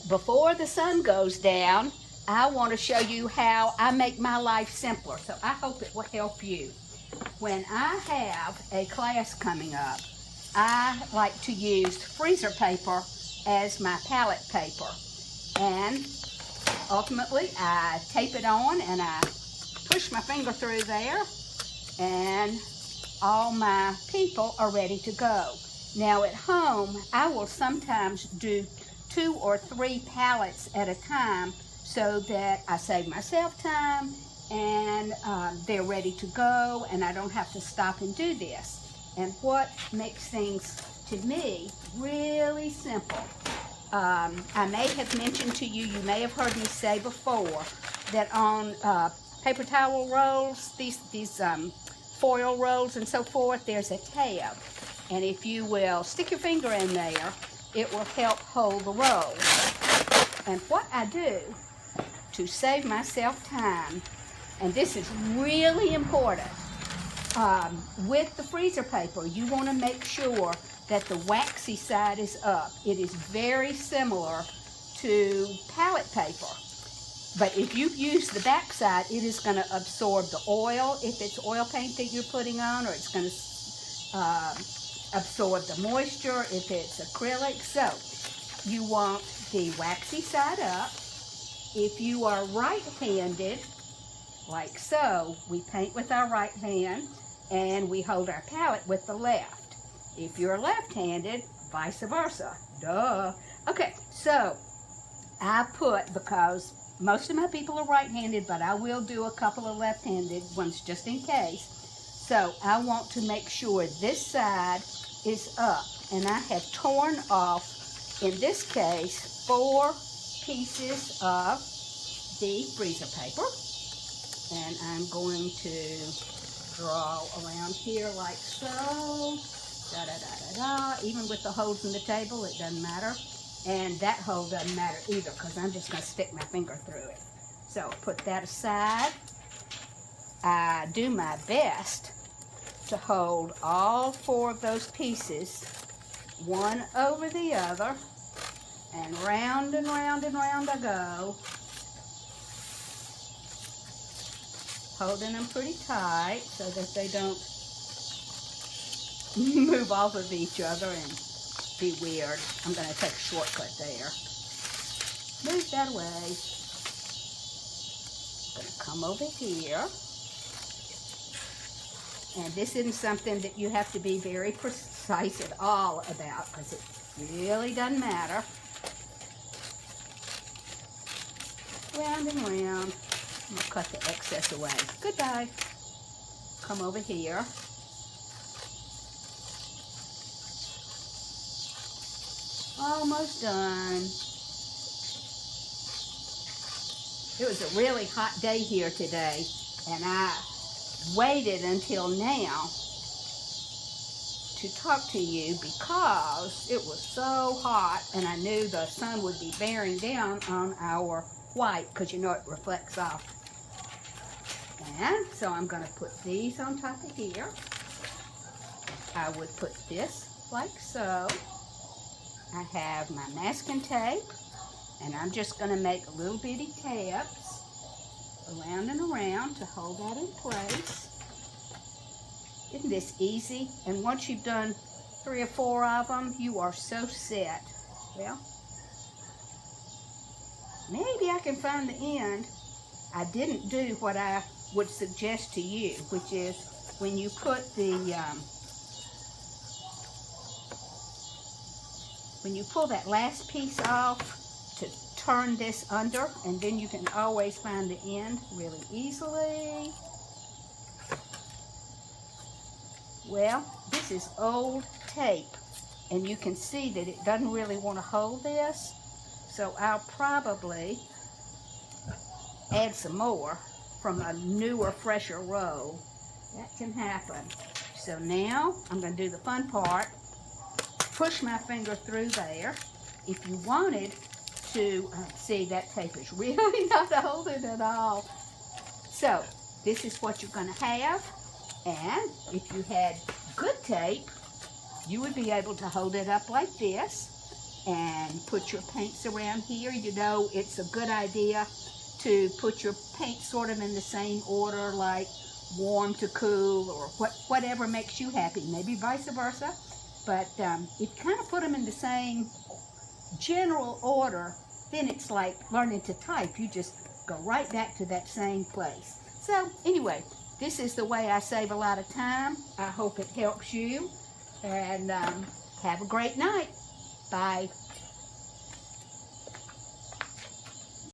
before the sun goes down, I want to show you how I make my life simpler. So I hope it will help you. When I have a class coming up, I like to use freezer paper as my palette paper. And ultimately, I tape it on and I push my finger through there, and all my people are ready to go. Now at home, I will sometimes do 2 or 3 pallets at a time so that I save myself time and they're ready to go and I don't have to stop and do this. And what makes things, to me, really simple. I may have mentioned to you, you may have heard me say before, that on paper towel rolls, these foil rolls and so forth, there's a tab. And if you will stick your finger in there, it will help hold the roll. And what I do to save myself time, and this is really important, with the freezer paper, you want to make sure that the waxy side is up. It is very similar to palette paper. But if you use the back side, it is going to absorb the oil, if it's oil paint that you're putting on, or it's going to absorb the moisture if it's acrylic. So you want the waxy side up. If you are right-handed, like so, we paint with our right hand and we hold our palette with the left. If you're left-handed, vice versa. Duh. Okay, so I put, because most of my people are right-handed, but I will do a couple of left-handed ones just in case. So I want to make sure this side is up. And I have torn off, in this case, 4 pieces of the freezer paper. And I'm going to draw around here like so. Da, da, da, da, da. Even with the holes in the table, it doesn't matter. And that hole doesn't matter either, because I'm just going to stick my finger through it. So put that aside. I do my best to hold all 4 of those pieces, one over the other, and round and round and round I go, holding them pretty tight so that they don't move off of each other and be weird. I'm going to take a shortcut there. Move that away. I'm going to come over here. And this isn't something that you have to be very precise at all about, because it really doesn't matter. Round and round. I'm going to cut the excess away. Goodbye. Come over here. Almost done. It was a really hot day here today, and I waited until now to talk to you because it was so hot and I knew the sun would be bearing down on our white, because you know it reflects off. And so I'm going to put these on top of here. I would put this like so. I have my masking tape, and I'm just going to make little bitty tabs around and around to hold that in place. Isn't this easy? And once you've done 3 or 4 of them, you are so set. Well, maybe I can find the end. I didn't do what I would suggest to you, which is when you put the when you pull that last piece off, to turn this under, and then you can always find the end really easily. Well, this is old tape, and you can see that it doesn't really want to hold this, so I'll probably add some more from a newer, fresher roll. That can happen. So now I'm going to do the fun part. Push my finger through there. If you wanted to, see, that tape is really not holding at all. So this is what you're going to have. And if you had good tape, you would be able to hold it up like this. and put your paints around here. You know, it's a good idea to put your paint sort of in the same order, like warm to cool, or whatever makes you happy, maybe vice versa. But if you kind of put them in the same general order, then it's like learning to type. You just go right back to that same place. So anyway, this is the way I save a lot of time. I hope it helps you, and have a great night. Bye.